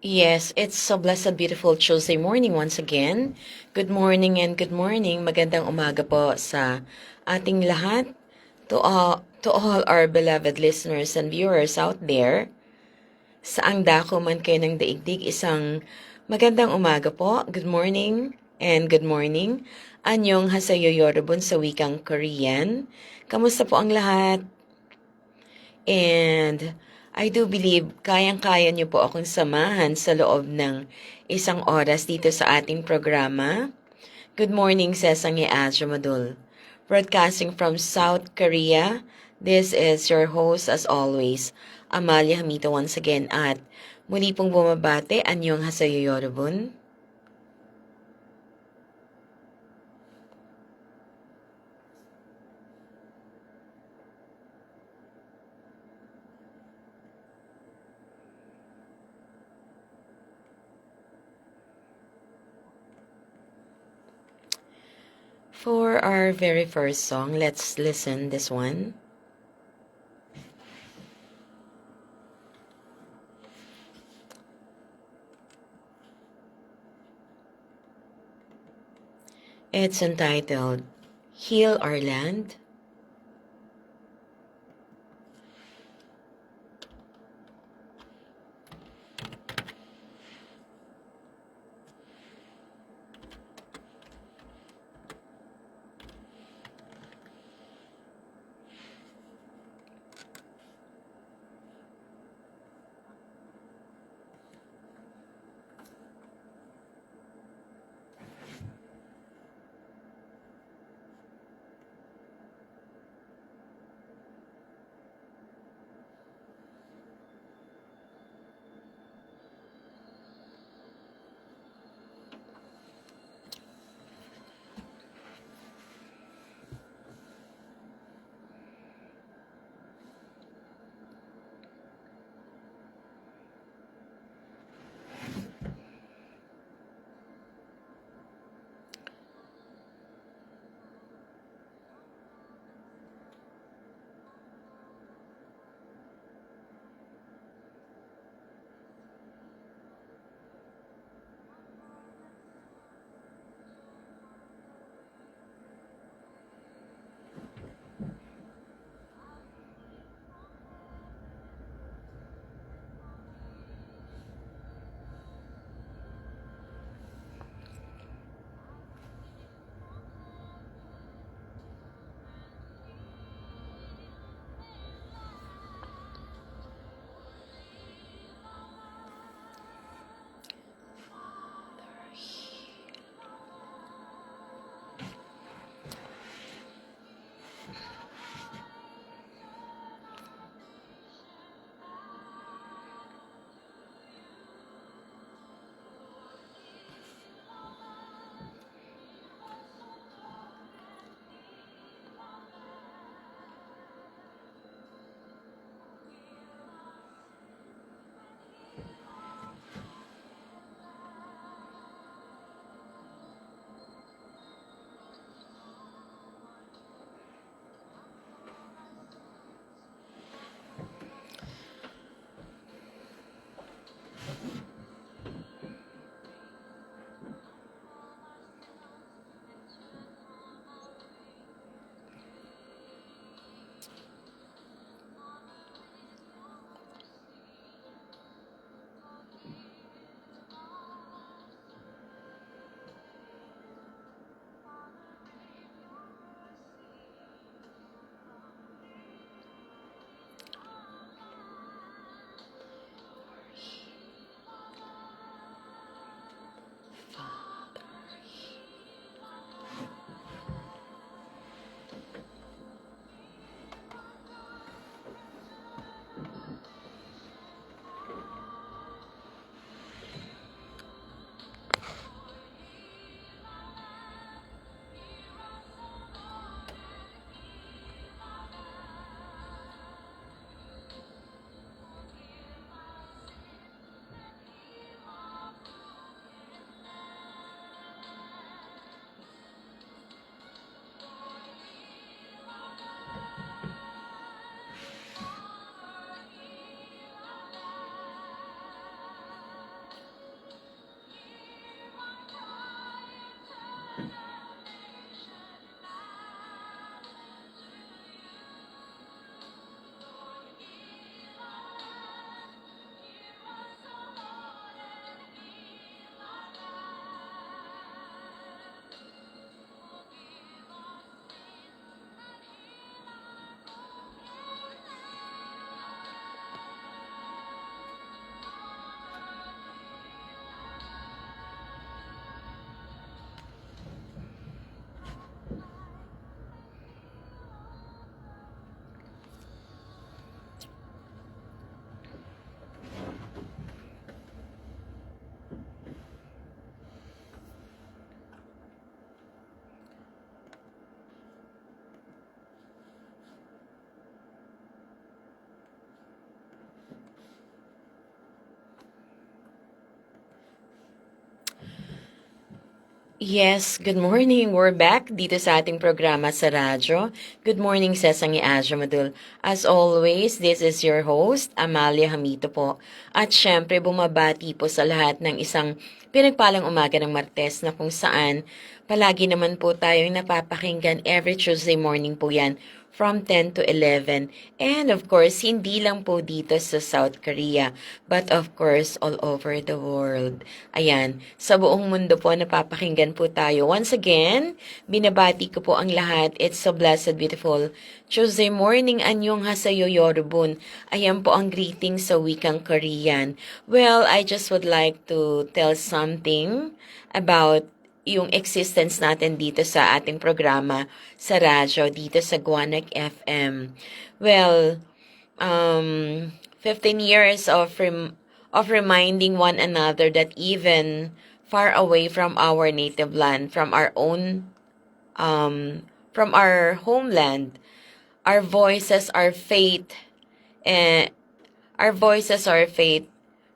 Yes, it's a blessed, beautiful Tuesday morning once again. Good morning and good morning. Magandang umaga po sa ating lahat. To all our beloved listeners and viewers out there, saang dako man kayo ng daigdig, isang magandang umaga po. Good morning and good morning. Anyong hasayo yorobun sa wikang Korean. Kamusta po ang lahat? And I do believe kayang-kaya niyo po akong samahan sa loob ng isang oras dito sa ating programa. Good morning, Sesang Madul. Broadcasting from South Korea, this is your host as always, Amalia Hamito once again at muli pong bumabate, anyong hasayo yorobun. For our very first song, let's listen this one. It's entitled Heal Our Land. Yes, good morning. We're back dito sa ating programa sa radyo. Good morning, Sesangi Adjo Madul. As always, this is your host, Amalia Hamito po. At syempre, bumabati po sa lahat ng isang pinagpalang umaga ng Martes na kung saan palagi naman po tayong napapakinggan every Tuesday morning po yan from 10 to 11. And of course, hindi lang po dito sa South Korea, but of course, all over the world. Ayan, sa buong mundo po napapakinggan po tayo. Once again, binabati ko po ang lahat. It's so blessed, beautiful Tuesday morning. Anyong hasayo yorubun. Ayan po ang greeting sa wikang Korean. Well, I just would like to tell something about yung existence natin dito sa ating programa sa radyo, dito sa Guanac FM. Well, 15 years of reminding one another that even far away from our native land, from our own, from our homeland, our voices, our faith, and our voices, our faith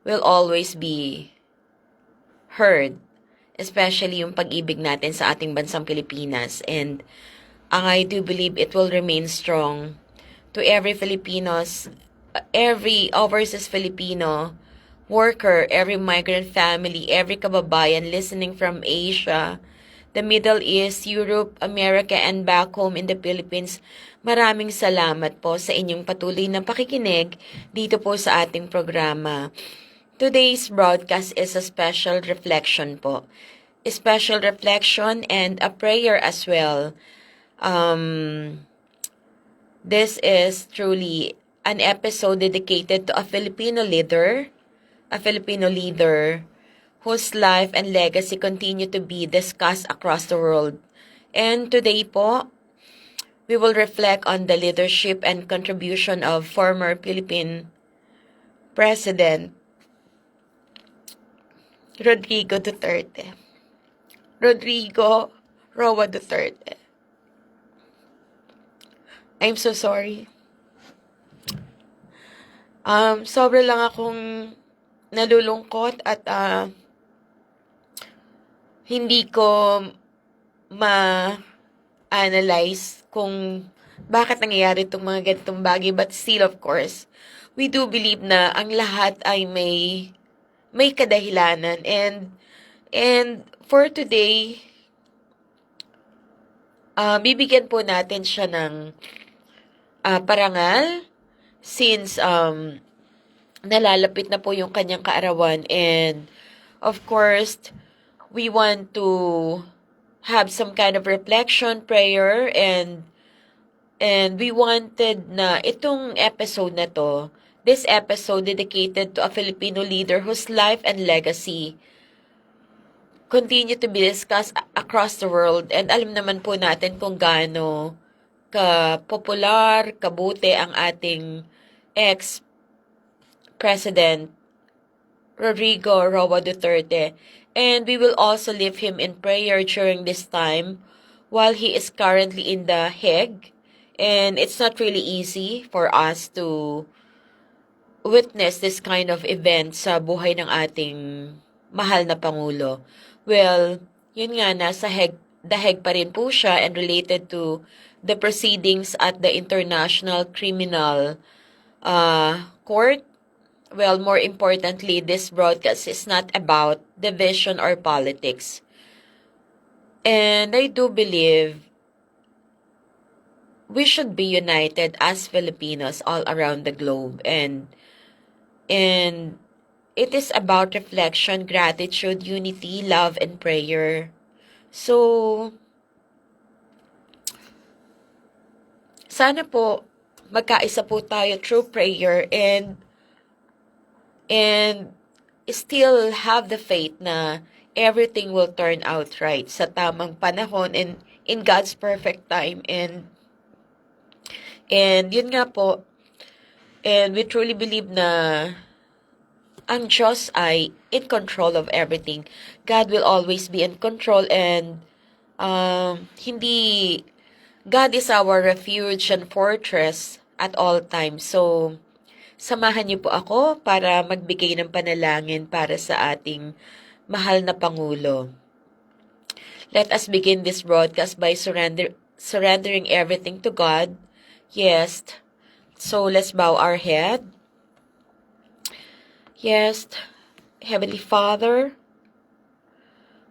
will always be heard, especially yung pag-ibig natin sa ating bansang Pilipinas. And I do believe it will remain strong to every Filipinos, every overseas Filipino worker, every migrant family, every kababayan listening from Asia, the Middle East, Europe, America, and back home in the Philippines. Maraming salamat po sa inyong patuloy na pakikinig dito po sa ating programa. Today's broadcast is a special reflection po. A special reflection and a prayer as well. This is truly an episode dedicated to a Filipino leader whose life and legacy continue to be discussed across the world. And today po, we will reflect on the leadership and contribution of former Philippine President Rodrigo Duterte. Rodrigo Roa Duterte. I'm so sorry. Sobra lang akong nalulungkot at hindi ko ma-analyze kung bakit nangyayari itong mga ganitong bagay. But still, of course, we do believe na ang lahat ay may kadahilanan. And for today, bibigyan po natin siya ng parangal since nalalapit na po yung kanyang kaarawan. And of course, we want to have some kind of reflection, prayer, and we wanted na itong episode na to, this episode dedicated to a Filipino leader whose life and legacy continue to be discussed across the world. And alam naman po natin kung gaano ka-popular, kabuti ang ating ex-president Rodrigo Roa Duterte. And we will also lift him in prayer during this time while he is currently in The Hague. And it's not really easy for us to witness this kind of event sa buhay ng ating mahal na Pangulo. Well, yun nga, nasa The Hague pa rin po siya and related to the proceedings at the International Criminal Court. Well, more importantly, this broadcast is not about division or politics. And I do believe we should be united as Filipinos all around the globe. And it is about reflection, gratitude, unity, love, and prayer. So, sana po magkaisa po tayo through prayer and still have the faith na everything will turn out right sa tamang panahon and in God's perfect time. And yun nga po, and we truly believe na ang Diyos ay in control of everything. God will always be in control and hindi, God is our refuge and fortress at all times. So, samahan niyo po ako para magbigay ng panalangin para sa ating mahal na Pangulo. Let us begin this broadcast by surrendering everything to God. Yes. So let's bow our head. Yes. Heavenly Father,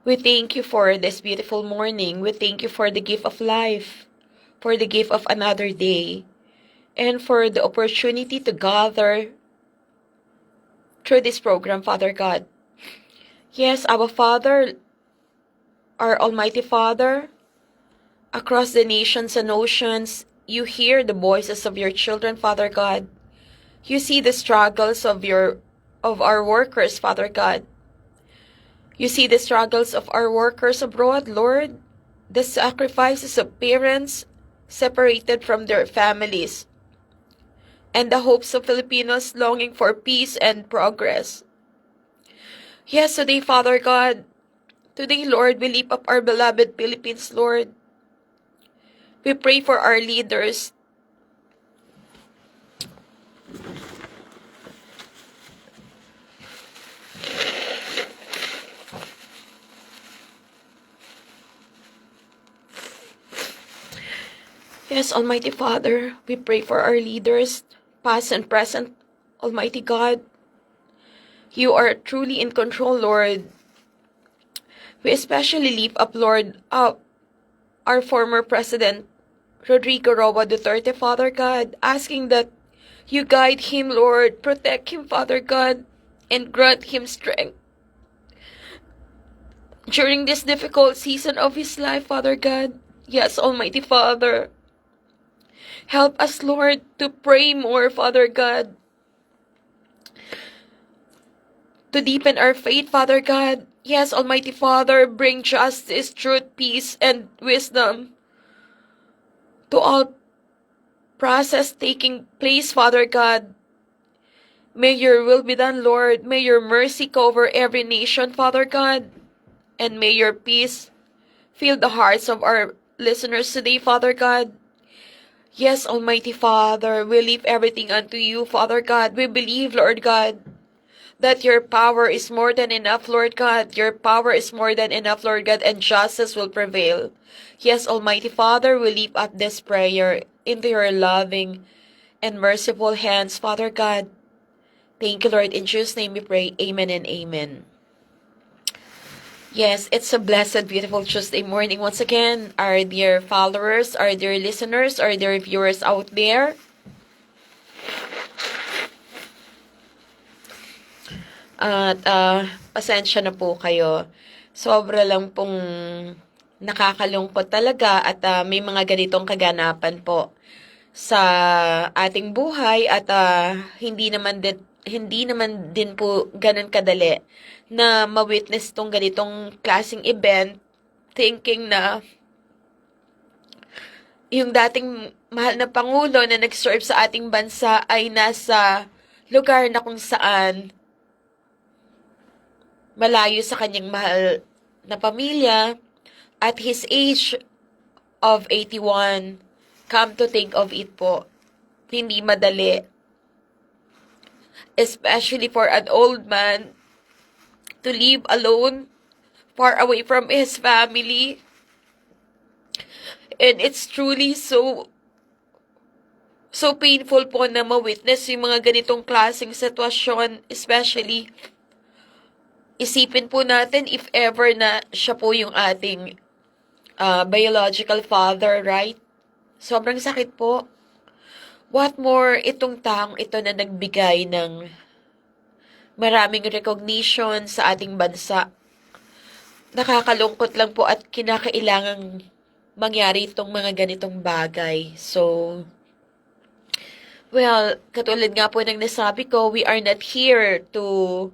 we thank you for this beautiful morning. We thank you for the gift of life, for the gift of another day, and for the opportunity to gather through this program, Father God. Yes, our Father, our Almighty Father, across the nations and oceans, you hear the voices of your children, Father God. You see the struggles of our workers, Father God. You see the struggles of our workers abroad, Lord, the sacrifices of parents separated from their families, and the hopes of Filipinos longing for peace and progress. Yes, today, Father God, today, Lord, we lift up our beloved Philippines, Lord. We pray for our leaders. Yes, Almighty Father, we pray for our leaders, past and present, Almighty God. You are truly in control, Lord. We especially lift up, Lord, our former President, Rodrigo Roa Duterte, Father God, asking that you guide him, Lord, protect him, Father God, and grant him strength during this difficult season of his life, Father God. Yes, Almighty Father, help us, Lord, to pray more, Father God, to deepen our faith, Father God. Yes, Almighty Father, bring justice, truth, peace, and wisdom to all process taking place, Father God. May your will be done, Lord. May your mercy cover every nation, Father God. And may your peace fill the hearts of our listeners today, Father God. Yes, Almighty Father, we leave everything unto you, Father God. We believe, Lord God, that your power is more than enough, Lord God. Your power is more than enough, Lord God, and justice will prevail. Yes, Almighty Father, we lift up this prayer into your loving and merciful hands, Father God. Thank you, Lord. In Jesus' name we pray. Amen and amen. Yes, it's a blessed, beautiful Tuesday morning once again. Our dear followers, our dear listeners, our dear viewers out there. At pasensya na po kayo. Sobra lang pong nakakalungkot talaga at may mga ganitong kaganapan po sa ating buhay at hindi naman din po ganun kadali na ma-witness tong ganitong klaseng event, thinking na yung dating mahal na Pangulo na nag-serve sa ating bansa ay nasa lugar na kung saan malayo sa kanyang mahal na pamilya at his age of 81. Come to think of it po, hindi madali. Especially for an old man to live alone, far away from his family. And it's truly so painful po na ma-witness yung mga ganitong klaseng sitwasyon, especially isipin po natin if ever na siya po yung ating biological father, right? Sobrang sakit po. What more itong taong ito na nagbigay ng maraming recognition sa ating bansa. Nakakalungkot lang po at kinakailangang mangyari itong mga ganitong bagay. So, well, katulad nga po ng nasabi ko, we are not here to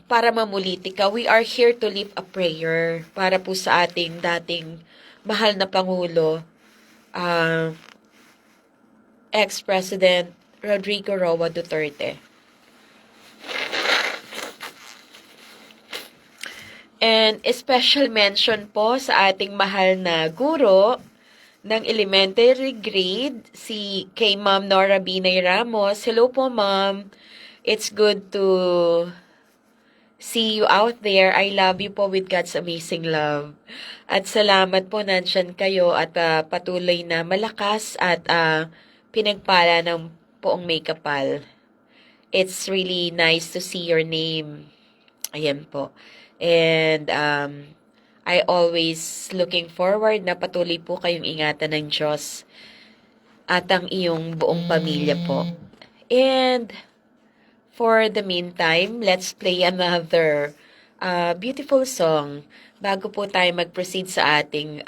para mamulitika. We are here to lift a prayer para po sa ating dating mahal na Pangulo, ex-President Rodrigo Roa Duterte. And special mention po sa ating mahal na guro ng elementary grade, si kay Ma'am Nora Binay Ramos. Hello po, Ma'am. It's good to see you out there. I love you po with God's amazing love. At salamat po nandyan kayo at patuloy na malakas at pinagpala ng poong may kapal. It's really nice to see your name. Ayan po. And I always looking forward na patuloy po kayong ingatan ng Diyos at ang iyong buong pamilya po. And for the meantime, let's play another beautiful song bago po tayo mag-proceed sa ating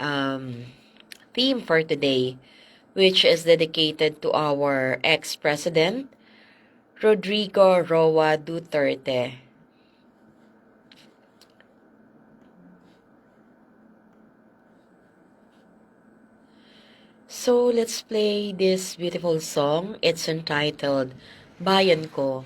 theme for today, which is dedicated to our ex-president, Rodrigo Roa Duterte. So let's play this beautiful song. It's entitled Bayan Ko.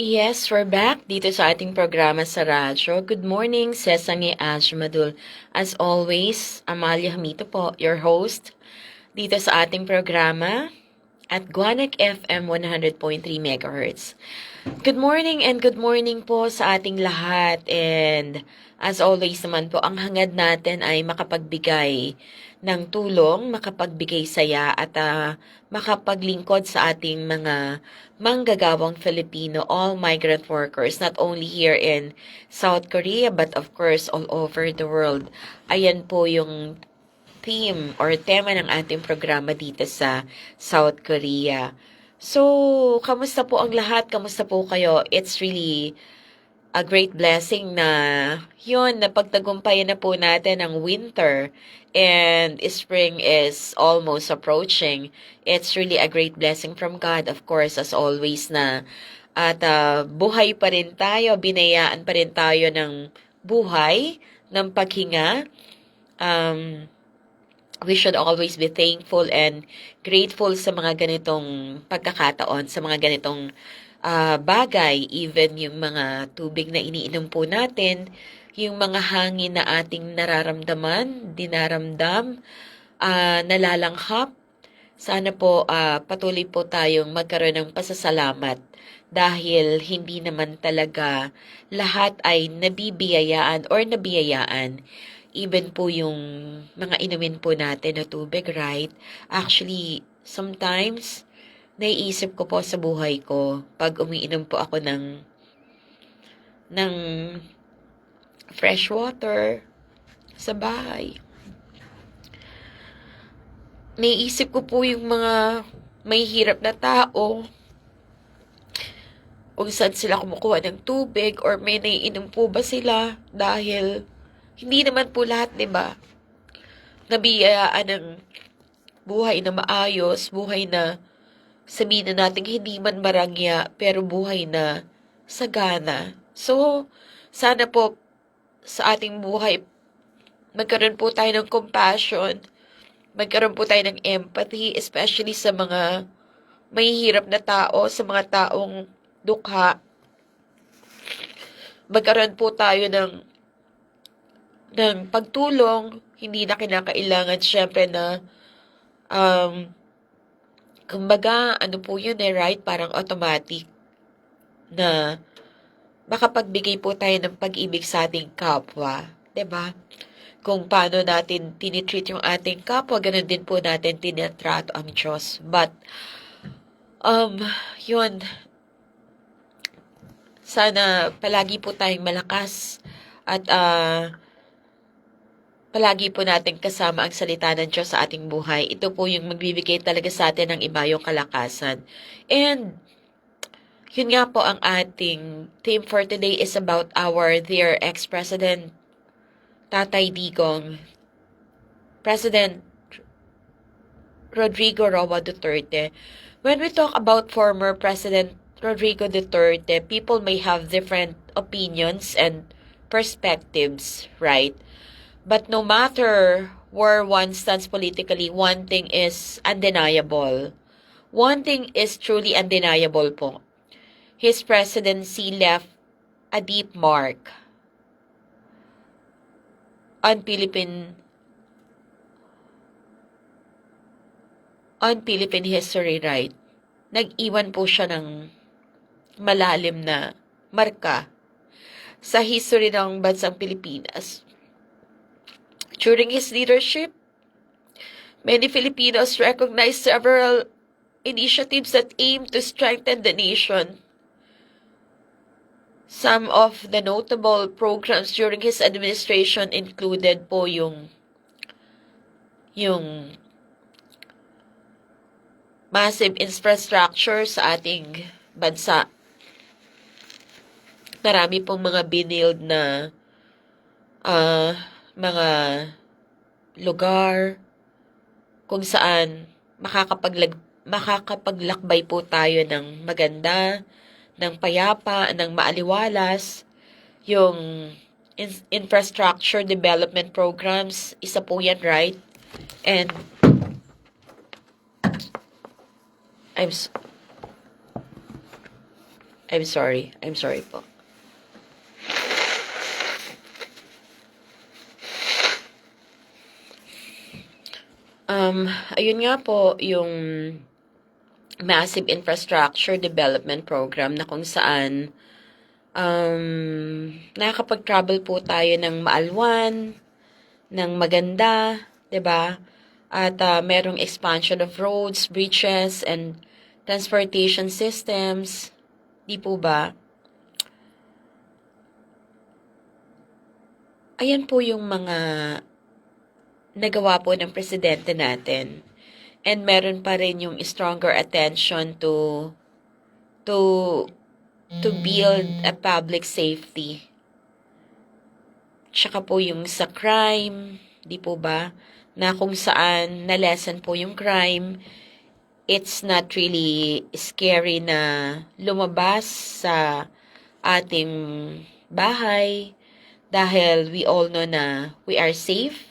Yes, we're back dito sa ating programa sa radyo. Good morning, Sesangi Ajmadul. As always, Amalia Hamito po, your host, dito sa ating programa at Guanac FM 100.3 MHz. Good morning and good morning po sa ating lahat. And as always naman po, ang hangad natin ay makapagbigay ng tulong, makapagbigay saya at makapaglingkod sa ating mga manggagawang Filipino, all migrant workers, not only here in South Korea but of course all over the world. Ayan po yung theme or tema ng ating programa dito sa South Korea. So, kamusta po ang lahat? Kamusta po kayo? It's really a great blessing na yun, napagtagumpayan na po natin ang winter and spring is almost approaching. It's really a great blessing from God, of course, as always na at buhay pa rin tayo, binayaan pa rin tayo ng buhay, ng paghinga. We should always be thankful and grateful sa mga ganitong pagkakataon, sa mga ganitong bagay, even yung mga tubig na iniinom po natin, yung mga hangin na ating nararamdaman, dinaramdam, nalalanghap. Sana po patuloy po tayong magkaroon ng pasasalamat dahil hindi naman talaga lahat ay nabibiyayaan or nabiyayaan. Even po yung mga inumin po natin na tubig, right? Actually, sometimes, naiisip ko po sa buhay ko pag umiinom po ako ng fresh water sa bahay. Naiisip ko po yung mga may hirap na tao kung saan sila kumukuha ng tubig or may naiinom po ba sila dahil hindi naman po lahat, di ba? Nabiyayaan ng buhay na maayos, buhay na sabihin na natin hindi man marangya, pero buhay na sagana. So, sana po sa ating buhay, magkaroon po tayo ng compassion, magkaroon po tayo ng empathy, especially sa mga mahihirap na tao, sa mga taong dukha. Magkaroon po tayo ng pagtulong, hindi na kinakailangan syempre na kumbaga, ano po yun right? Parang automatic na makapagbigay po tayo ng pag-ibig sa ating kapwa. 'Di ba? Kung paano natin tinitreat yung ating kapwa, ganun din po natin tinatrato ang Diyos. But, yun, sana palagi po tayong malakas at palagi po natin kasama ang salita ng Diyos sa ating buhay. Ito po yung magbibigay talaga sa atin ng ibayong kalakasan. And, yun nga po ang ating theme for today is about our dear ex-president, Tatay Digong, President Rodrigo Roa Duterte. When we talk about former President Rodrigo Duterte, people may have different opinions and perspectives, right? But no matter where one stands politically, one thing is undeniable. One thing is truly undeniable po. His presidency left a deep mark on Philippine history, right? Nag-iwan po siya ng malalim na marka sa history ng bansang Pilipinas. During his leadership, many Filipinos recognized several initiatives that aim to strengthen the nation. Some of the notable programs during his administration included po yung massive infrastructure sa ating bansa. Marami pong mga binild na mga lugar kung saan makakapaglakbay po tayo ng maganda, ng payapa, ng maaliwalas. Yung infrastructure development programs, isa po yan, right? And I'm sorry. I'm sorry po. Ayun nga po, yung massive infrastructure development program na kung saan nakakapag-travel po tayo ng maalwan, ng maganda, 'di ba? At merong expansion of roads, bridges, and transportation systems. Di po ba? Ayan po yung mga nagawa po ng presidente natin. And meron pa rin yung stronger attention to to build a public safety. Tsaka po yung sa crime, di po ba? Na kung saan na-lessen po yung crime, it's not really scary na lumabas sa ating bahay dahil we all know na we are safe.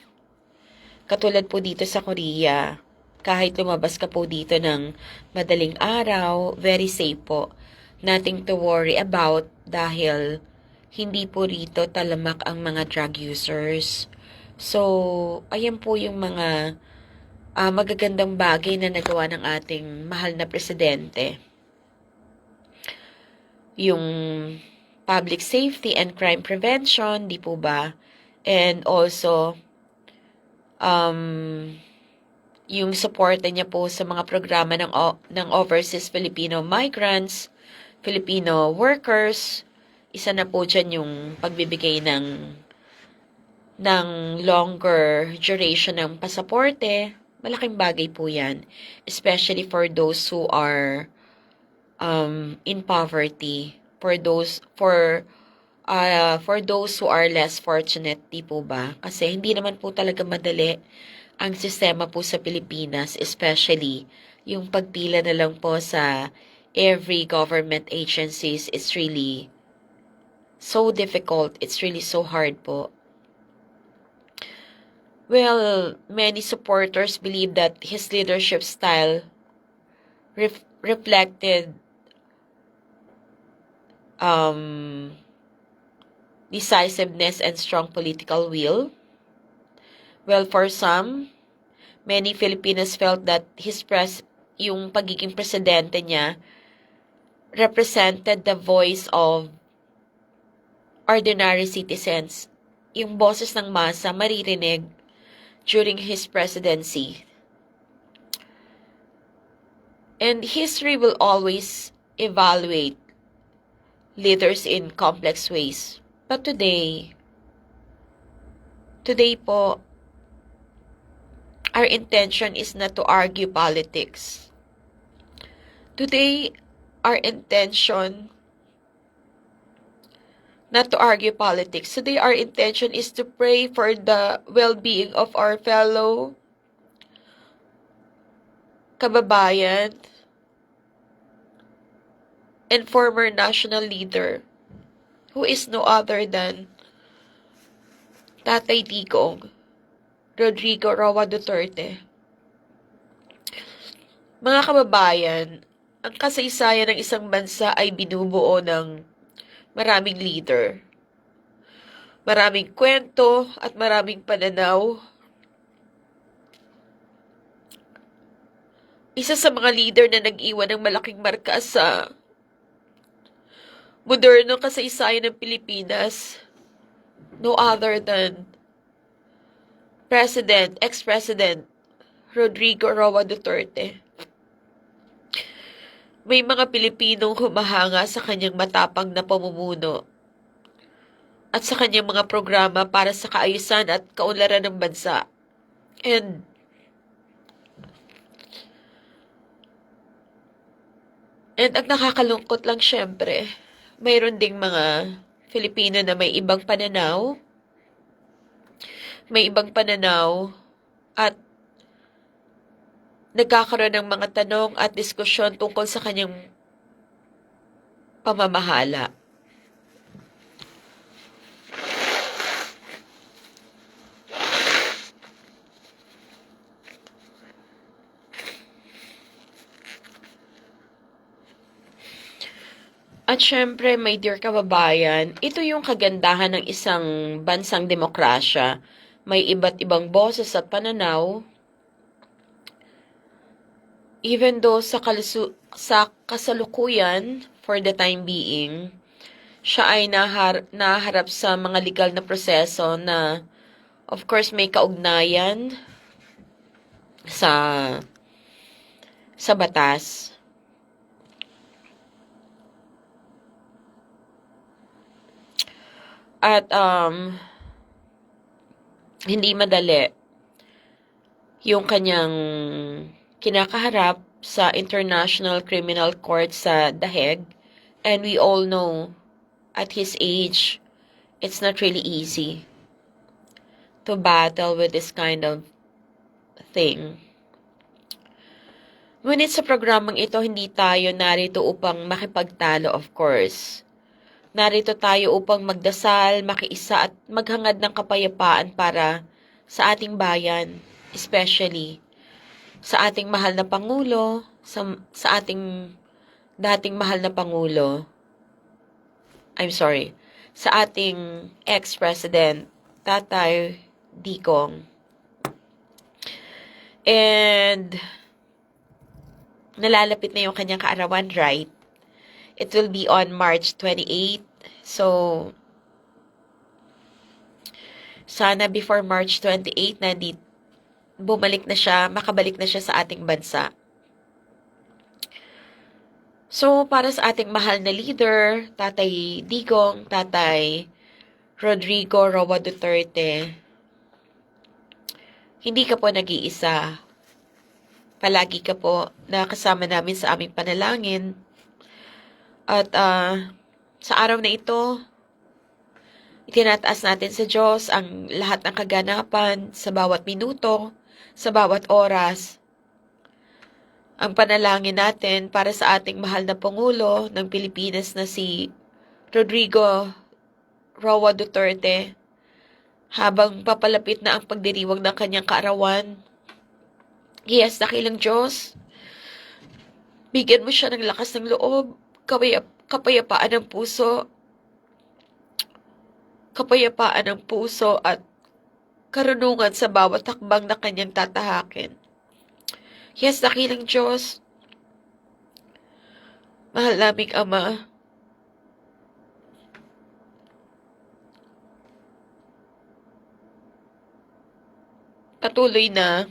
Katulad po dito sa Korea, kahit lumabas ka po dito ng madaling araw, very safe po. Nothing to worry about dahil hindi po rito talamak ang mga drug users. So, ayan po yung mga magagandang bagay na nagawa ng ating mahal na presidente. Yung public safety and crime prevention, di po ba? And also, yung support niya po sa mga programa ng overseas Filipino migrants, Filipino workers. Isa na po dyan yung pagbibigay ng longer duration ng pasaporte. Malaking bagay po yan. Especially for those who are in poverty. For those who are less fortunate, di po ba? Kasi hindi naman po talaga madali ang sistema po sa Pilipinas, especially yung pagpila na lang po sa every government agencies. It's really so difficult. It's really so hard po. Well, many supporters believe that his leadership style reflected decisiveness and strong political will. Well, for some, many Filipinos felt that yung pagiging presidente niya represented the voice of ordinary citizens. Yung boses ng masa maririnig during his presidency. And history will always evaluate leaders in complex ways. But today po, our intention is not to argue politics. Today, our intention not to argue politics. Today, our intention is to pray for the well-being of our fellow kababayan and former national leader who is no other than Tatay Digong Rodrigo Roa Duterte. Mga kababayan, ang kasaysayan ng isang bansa ay binubuo ng maraming leader, maraming kwento at maraming pananaw. Isa sa mga leader na nag-iwan ng malaking marka sa modernong kasaysayan ng Pilipinas, no other than ex-President Rodrigo Roa Duterte. May mga Pilipinong humahanga sa kanyang matapang na pamumuno at sa kanyang mga programa para sa kaayusan at kaunlaran ng bansa. And ang nakakalungkot lang syempre, mayroon ding mga Filipino na may ibang pananaw at nagkakaroon ng mga tanong at diskusyon tungkol sa kanyang pamamahala. At syempre, my dear kababayan, ito yung kagandahan ng isang bansang demokrasya. May iba't ibang boses at pananaw. Even though sa kasalukuyan, for the time being, siya ay naharap sa mga legal na proseso na, of course, may kaugnayan sa batas. At hindi madali yung kanyang kinakaharap sa International Criminal Court sa The Hague. And we all know, at his age, it's not really easy to battle with this kind of thing. Ngunit sa programang ito, hindi tayo narito upang makipagtalo, of course. Narito tayo upang magdasal, makiisa at maghangad ng kapayapaan para sa ating bayan, especially sa ating mahal na Pangulo, sa ating dating mahal na Pangulo. Sa ating ex-president, Tatay Digong. And nalalapit na yung kanyang kaarawan, right? It will be on March 28. So, sana before March 28 na makabalik na siya sa ating bansa. So, para sa ating mahal na leader, Tatay Digong, Tatay Rodrigo Roa Duterte, hindi ka po nag-iisa. Palagi ka po nakasama namin sa aming panalangin. At sa araw na ito, itinataas natin sa Diyos ang lahat ng kaganapan sa bawat minuto, sa bawat oras. Ang panalangin natin para sa ating mahal na Pangulo ng Pilipinas na si Rodrigo Roa Duterte, habang papalapit na ang pagdiriwang ng kanyang kaarawan. Yes, dakilang Diyos, bigyan mo siya ng lakas ng loob, kapayapaan ng puso at karunungan sa bawat hakbang na kanyang tatahakin. Yes, dakilang Diyos, mahal naming Ama, patuloy na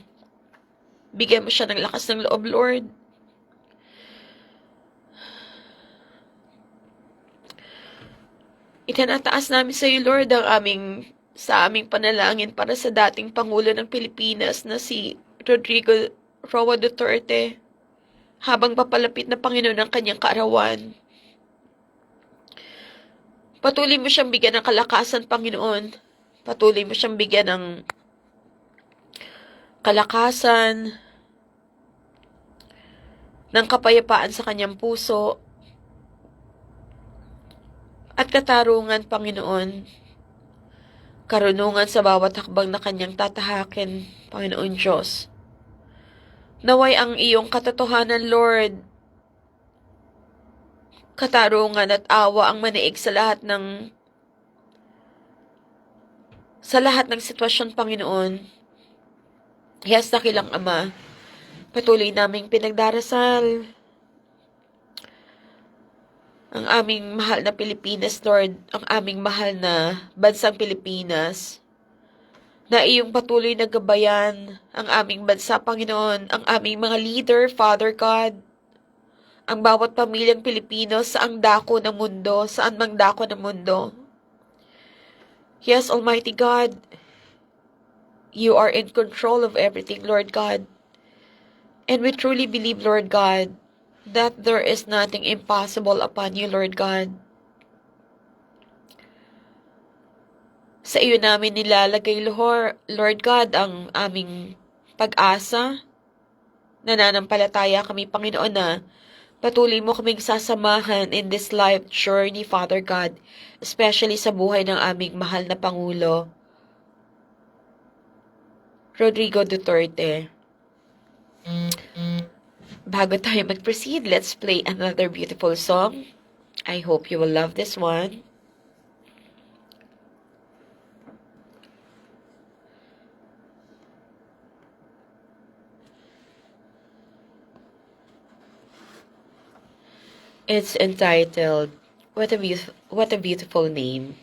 bigyan mo siya ng lakas ng loob, Lord. Itinataas namin sa iyo, Lord, sa aming panalangin para sa dating Pangulo ng Pilipinas na si Rodrigo Roa Duterte, habang papalapit na Panginoon ng kanyang kaarawan. Patuloy mo siyang bigyan ng kalakasan, Panginoon. Patuloy mo siyang bigyan ng kalakasan, ng kapayapaan sa kanyang puso, at katarungan, Panginoon. Karunungan sa bawat hakbang na kanyang tatahakin, Panginoon Diyos. Naway ang iyong katotohanan, Lord, katarungan at awa ang manaig sa lahat ng sitwasyon, Panginoon. Yes, dakilang Ama, patuloy naming pinagdarasal ang aming mahal na Pilipinas, Lord, ang aming mahal na bansang Pilipinas, na iyong patuloy na gabayan ang aming bansa, Panginoon, ang aming mga leader, Father God, ang bawat pamilyang Pilipino saan mang dako ng mundo. Yes, Almighty God, you are in control of everything, Lord God. And we truly believe, Lord God, that there is nothing impossible upon you, Lord God. Sa iyo namin nilalagay, Lord God, ang aming pag-asa. Nananampalataya kami, Panginoon, na patuloy mo kaming sasamahan in this life journey, Father God, especially sa buhay ng aming mahal na Pangulo, Rodrigo Duterte. Bago tayo mag-proceed, let's play another beautiful song. I hope you will love this one. It's entitled What a Beautiful Name.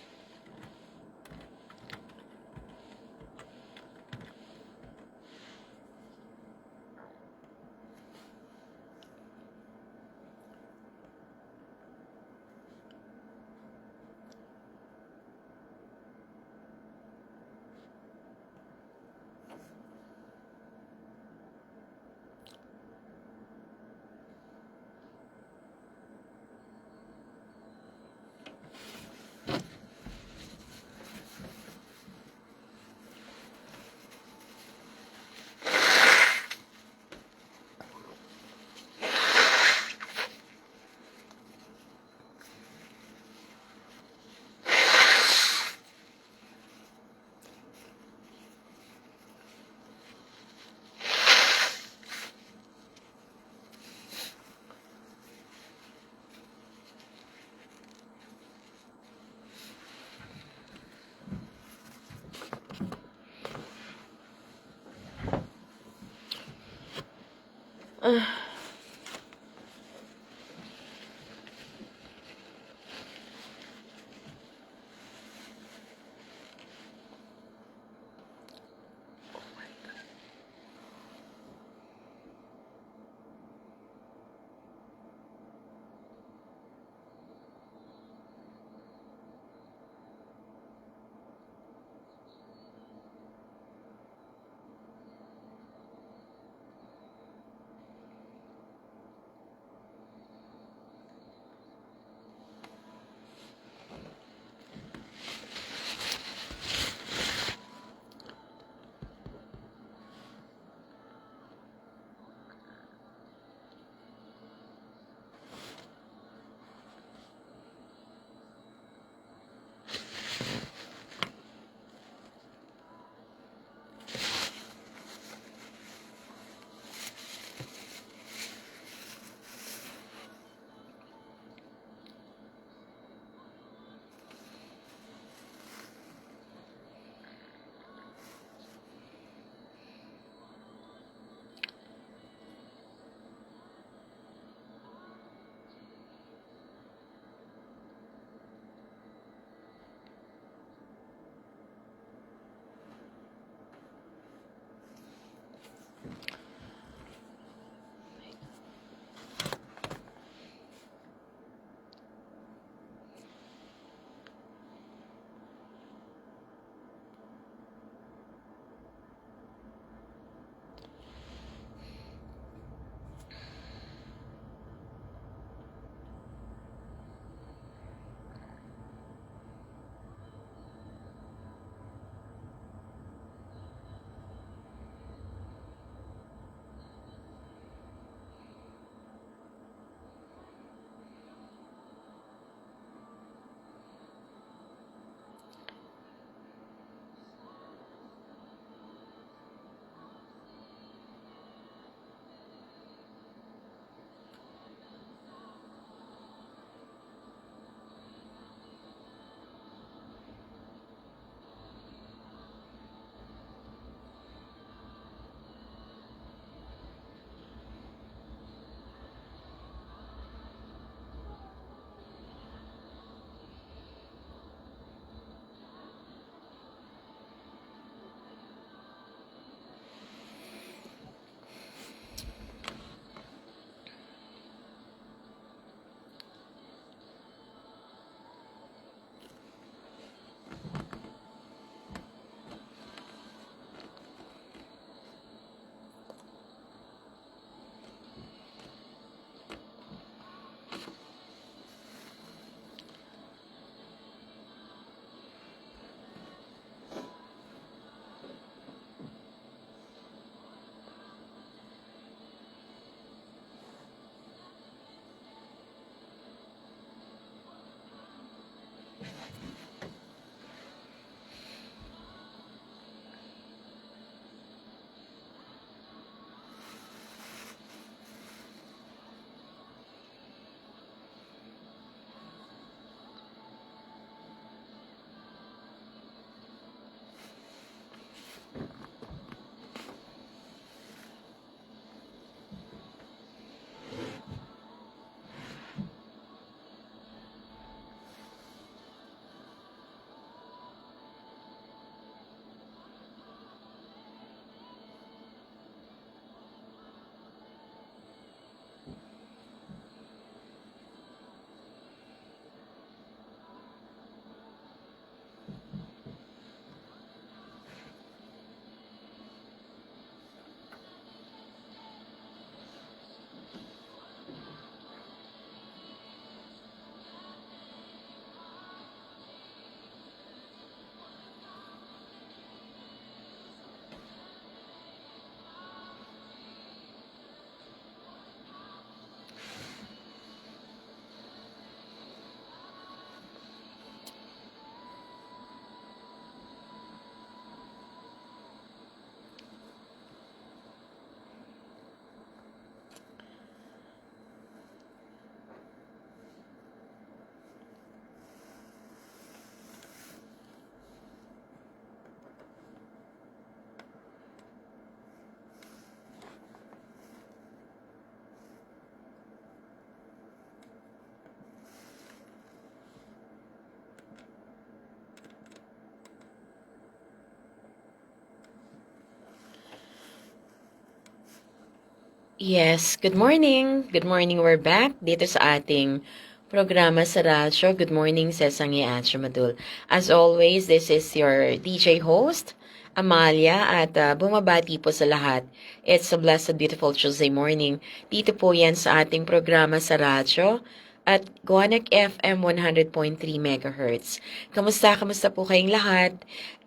Yes, good morning. Good morning, we're back dito sa ating programa sa radyo. Good morning, Sesangi at Shumadul. As always, this is your DJ host, Amalia, at bumabati po sa lahat. It's a blessed, beautiful Tuesday morning. Dito po yan sa ating programa sa radyo at Guanac FM 100.3 MHz. Kamusta po kayong lahat?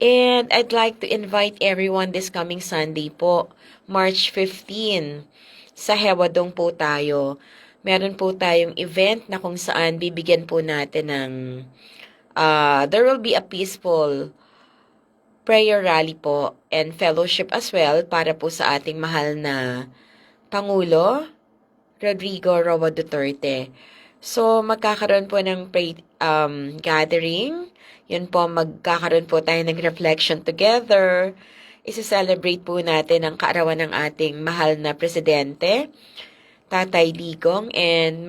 And I'd like to invite everyone this coming Sunday po, March 15. Sa Hewadong po tayo. Meron po tayong event na kung saan bibigyan po natin ng there will be a peaceful prayer rally po and fellowship as well para po sa ating mahal na Pangulo, Rodrigo Roa Duterte. So, magkakaroon po ng gathering. Yun po, magkakaroon po tayo ng reflection together. Isa-celebrate po natin ang kaarawan ng ating mahal na presidente, Tatay Digong, and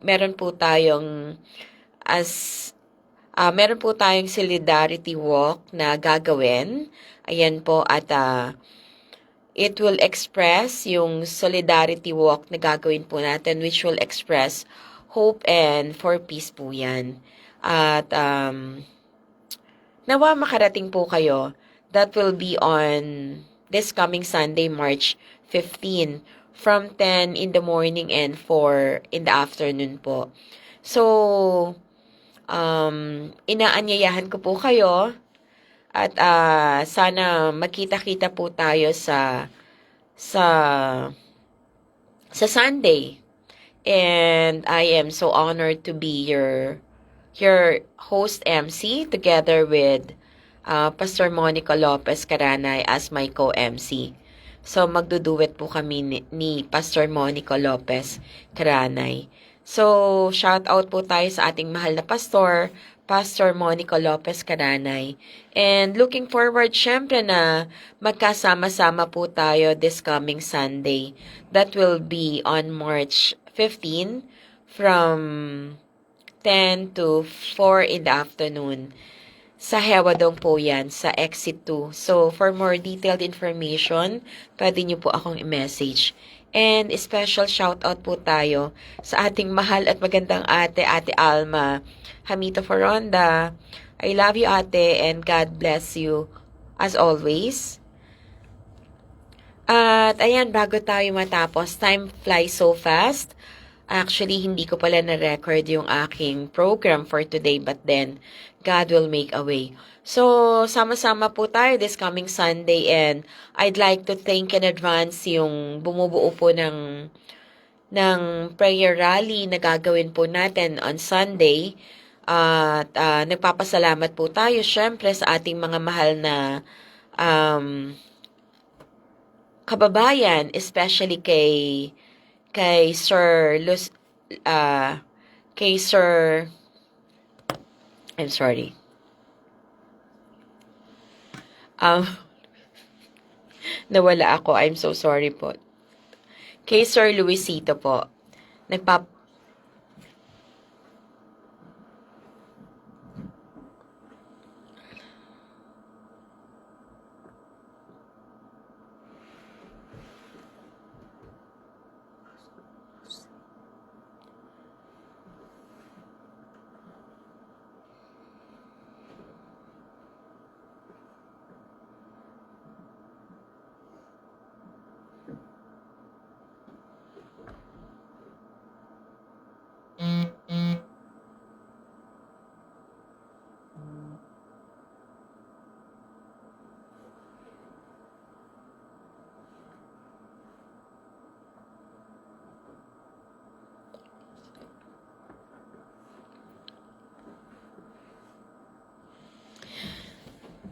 meron po tayong meron po tayong solidarity walk na gagawin. Ayan po, at it will express yung solidarity walk na gagawin po natin, which will express hope and for peace po yan. At nawa makarating po kayo. That will be on this coming Sunday, March 15, from 10 in the morning and 4 in the afternoon po. So, inaanyayahan ko po kayo at sana magkita-kita po tayo sa Sunday. And I am so honored to be your host MC together with Pastor Monica Lopez Caranay as my co-MC. So, magduduet po kami ni Pastor Monica Lopez Caranay. So, shout out po tayo sa ating mahal na pastor, Pastor Monica Lopez Caranay. And looking forward, syempre na magkasama-sama po tayo this coming Sunday. That will be on March 15 from 10 to 4 in the afternoon. Sa Hewadong po yan, sa Exit 2. So, for more detailed information, pwede nyo po akong i-message. And special shoutout po tayo sa ating mahal at magandang ate, Ate Alma Hamito Foronda. I love you, ate, and God bless you as always. At ayan, bago tayo matapos, time flies so fast. Actually, hindi ko pala na-record yung aking program for today, but then God will make a way. So, sama-sama po tayo this coming Sunday, and I'd like to thank in advance yung bumubuo po ng prayer rally na gagawin po natin on Sunday. At nagpapasalamat po tayo syempre sa ating mga mahal na kababayan, especially kay Sir I'm sorry. Nawala ako. I'm so sorry po. Kay Sir Luisito po.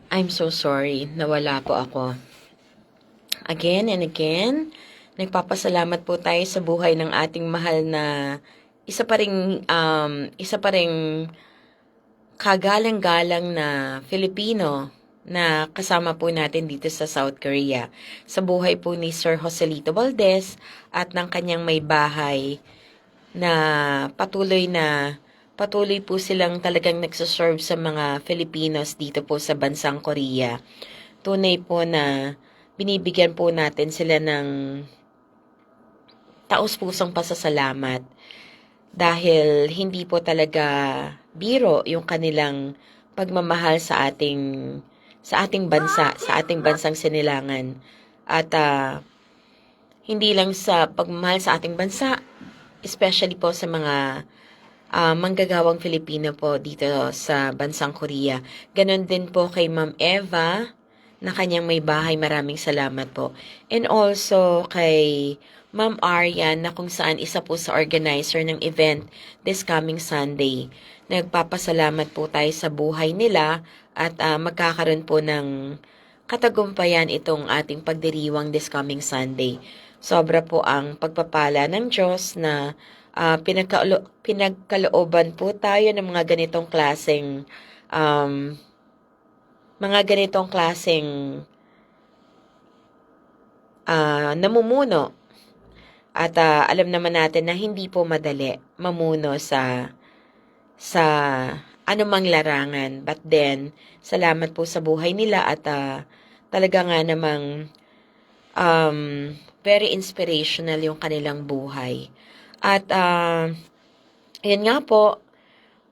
I'm so sorry. Nawala po ako. Again and again, nagpapasalamat po tayo sa buhay ng ating mahal na isa pa ring kagalang-galang na Filipino na kasama po natin dito sa South Korea. Sa buhay po ni Sir Joselito Valdez at ng kanyang may bahay na patuloy po silang talagang nagsaserve sa mga Filipinos dito po sa bansang Korea. Tunay po na binibigyan po natin sila ng taos-pusong pasasalamat dahil hindi po talaga biro yung kanilang pagmamahal sa ating bansa, sa ating bansang sinilangan. At hindi lang sa pagmamahal sa ating bansa, especially po sa mga manggagawang Filipino po dito sa bansang Korea. Ganon din po kay Ma'am Eva na kanyang may bahay. Maraming salamat po. And also kay Ma'am Aryan na kung saan isa po sa organizer ng event this coming Sunday. Nagpapasalamat po tayo sa buhay nila at magkakaroon po ng katagumpayan itong ating pagdiriwang this coming Sunday. Sobra po ang pagpapala ng Diyos na pinagkalooban po tayo ng mga ganitong klaseng namumuno. At alam naman natin na hindi po madali mamuno sa anumang larangan. But then, salamat po sa buhay nila at talaga nga namang very inspirational yung kanilang buhay. At yan nga po,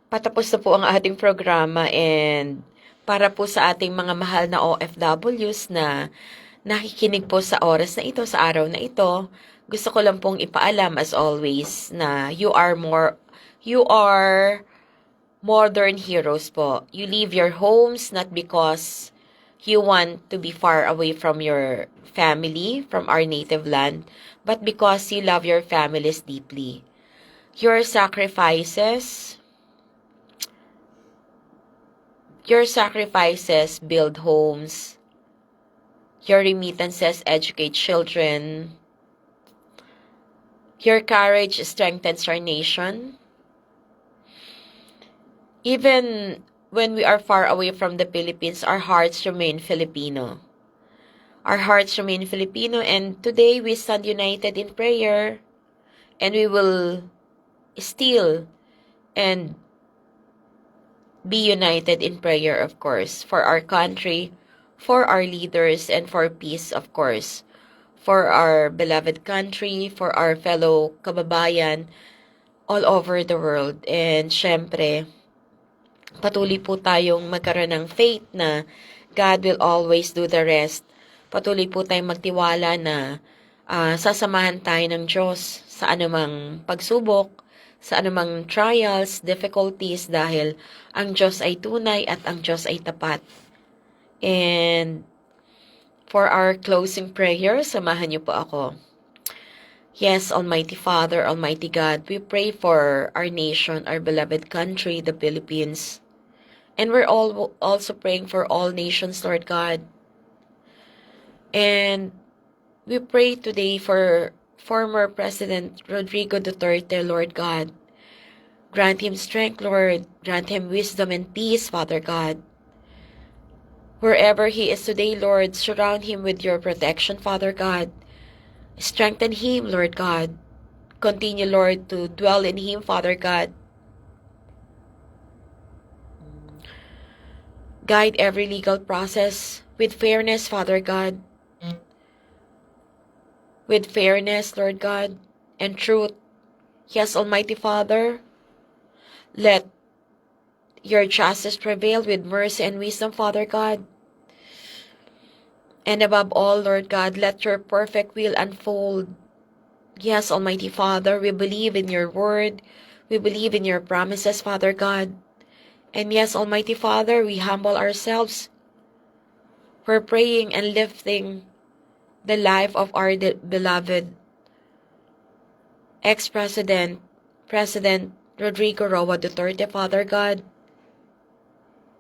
patapos na po ang ating programa and para po sa ating mga mahal na OFWs na nakikinig po sa oras na ito, sa araw na ito, gusto ko lang pong ipaalam as always na you are modern heroes po. You leave your homes not because you want to be far away from your family, from our native land, but because you love your families deeply. Your sacrifices build homes. Your remittances educate children. Your courage strengthens our nation. Even when we are far away from the Philippines, our hearts remain Filipino. Our hearts remain Filipino, and today we stand united in prayer, and we will still and be united in prayer, of course, for our country, for our leaders, and for peace, of course, for our beloved country, for our fellow kababayan all over the world. And syempre, patuloy po tayong magkaroon ng faith na God will always do the rest. Patuloy po tayong magtiwala na sasamahan tayo ng Diyos sa anumang pagsubok, sa anumang trials, difficulties, dahil ang Diyos ay tunay at ang Diyos ay tapat. And for our closing prayer, samahan niyo po ako. Yes, Almighty Father, Almighty God, we pray for our nation, our beloved country, the Philippines. And we're also praying for all nations, Lord God. And we pray today for former President Rodrigo Duterte, Lord God. Grant him strength, Lord. Grant him wisdom and peace, Father God. Wherever he is today, Lord, surround him with your protection, Father God. Strengthen him, Lord God. Continue, Lord, to dwell in him, Father God. Guide every legal process with fairness, Father God. With fairness, Lord God, and truth. Yes, Almighty Father, let your justice prevail with mercy and wisdom, Father God. And above all, Lord God, let your perfect will unfold. Yes, Almighty Father, we believe in your word. We believe in your promises, Father God. And yes, Almighty Father, we humble ourselves. We're praying and lifting the life of our beloved ex-President, President Rodrigo Roa Duterte, Father God.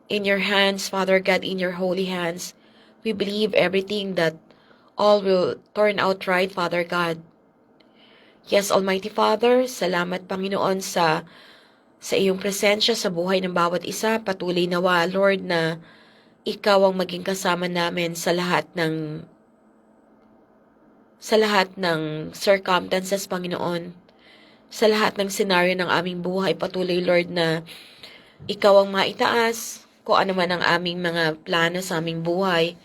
In your hands, Father God, in your holy hands, we believe everything that all will turn out right, Father God. Yes, Almighty Father, salamat Panginoon sa iyong presensya sa buhay ng bawat isa. Patuloy nawa, Lord, na ikaw ang maging kasama namin sa lahat ng circumstances, Panginoon. Sa lahat ng senaryo ng aming buhay, patuloy, Lord, na ikaw ang maitaas kung ano man ang aming mga plano sa aming buhay.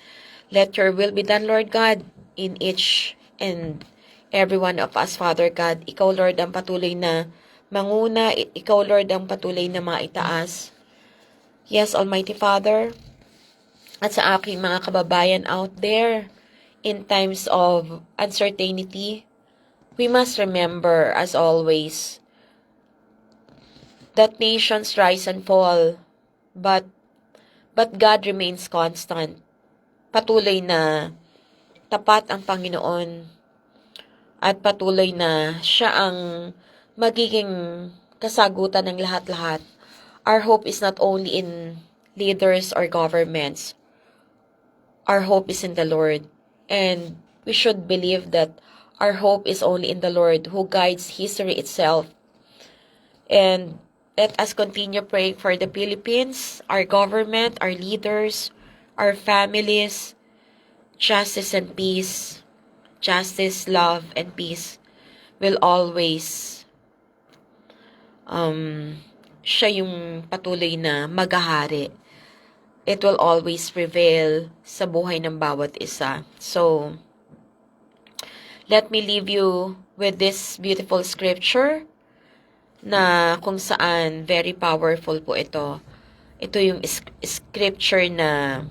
Let your will be done, Lord God, in each and every one of us, Father God. Ikaw, Lord, ang patuloy na manguna. Ikaw, Lord, ang patuloy na maitaas. Yes, Almighty Father, at sa aking mga kababayan out there, in times of uncertainty, we must remember, as always, that nations rise and fall, but God remains constant. Patuloy na tapat ang Panginoon at patuloy na siya ang magiging kasagutan ng lahat-lahat. Our hope is not only in leaders or governments. Our hope is in the Lord. And we should believe that our hope is only in the Lord who guides history itself. And let us continue praying for the Philippines, our government, our leaders, our families, justice and peace. Justice, love, and peace will always siya yung patuloy na maghahari. It will always prevail sa buhay ng bawat isa. So, let me leave you with this beautiful scripture na kung saan very powerful po ito. Ito yung scripture na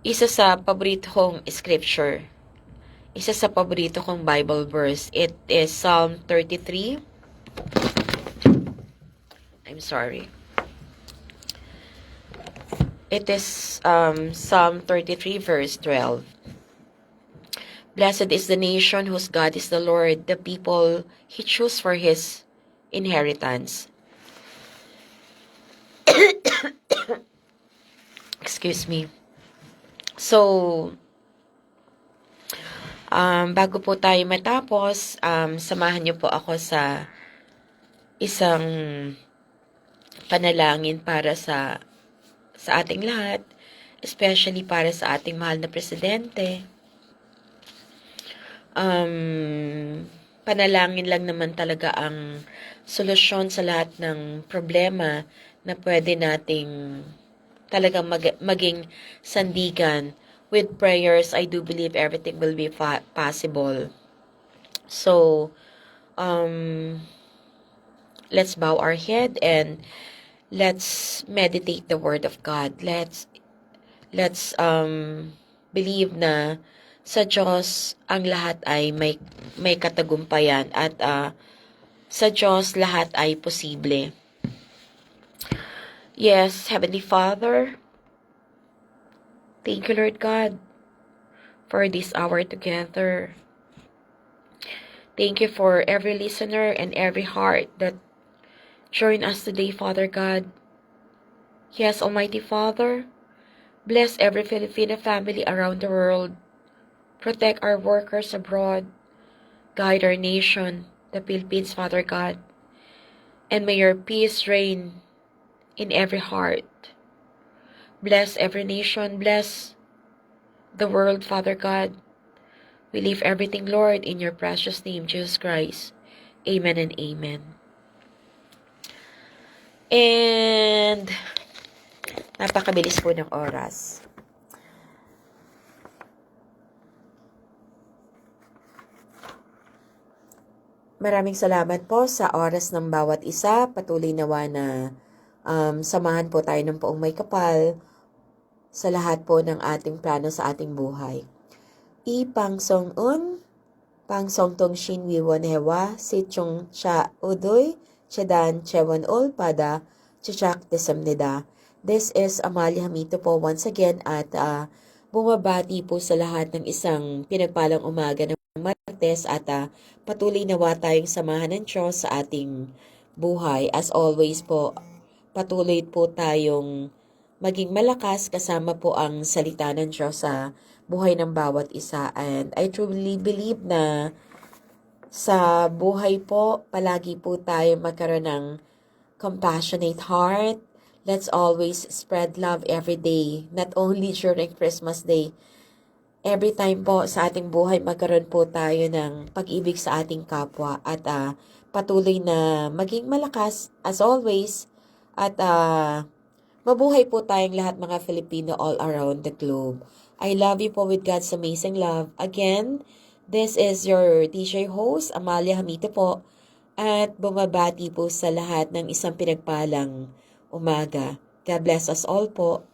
isa sa paborito kong scripture. Isa sa paborito kong Bible verse. It is Psalm 33. I'm sorry. It is Psalm 33 verse 12. Blessed is the nation whose God is the Lord, the people He chose for His inheritance. Excuse me. So, bago po tayo matapos, samahan niyo po ako sa isang panalangin para sa ating lahat, especially para sa ating mahal na presidente. Panalangin lang naman talaga ang solusyon sa lahat ng problema na pwede nating talagang maging sandigan. With prayers, I do believe everything will be possible. So, let's bow our head and let's meditate the Word of God. Let's believe na sa Diyos ang lahat ay may katagumpayan at sa Diyos lahat ay posible. Yes, Heavenly Father, thank you, Lord God, for this hour together. Thank you for every listener and every heart that joined us today, Father God. Yes, Almighty Father, bless every Filipino family around the world. Protect our workers abroad. Guide our nation, the Philippines, Father God. And may your peace reign in every heart. Bless every nation. Bless the world, Father God. We leave everything, Lord, in your precious name, Jesus Christ. Amen and amen. And napakabilis po ng oras. Maraming salamat po sa oras ng bawat isa. Patuloy nawa na samahan po tayo ng poong may kapal sa lahat po ng ating plano sa ating buhay. Pang song tong shin wiwon hewa, si chung cha udoy, chedan chewan ol pada, chichak desamnida. This is Amalia Hamito po once again at bumabati po sa lahat ng isang pinagpalang umaga ng Martes at patuloy nawa tayong samahan ng Diyos sa ating buhay. As always po, patuloy po tayong maging malakas kasama po ang salita ng Diyos sa buhay ng bawat isa. And I truly believe na sa buhay po, palagi po tayo magkaroon ng compassionate heart. Let's always spread love every day, not only during Christmas Day. Every time po sa ating buhay, magkaroon po tayo ng pag-ibig sa ating kapwa at patuloy na maging malakas as always at mabuhay po tayong lahat mga Filipino all around the globe. I love you po with God's amazing love. Again, This is your DJ host, Amalia Hamite po, at bumabati po sa lahat ng isang pinagpalang umaga. God bless us all po.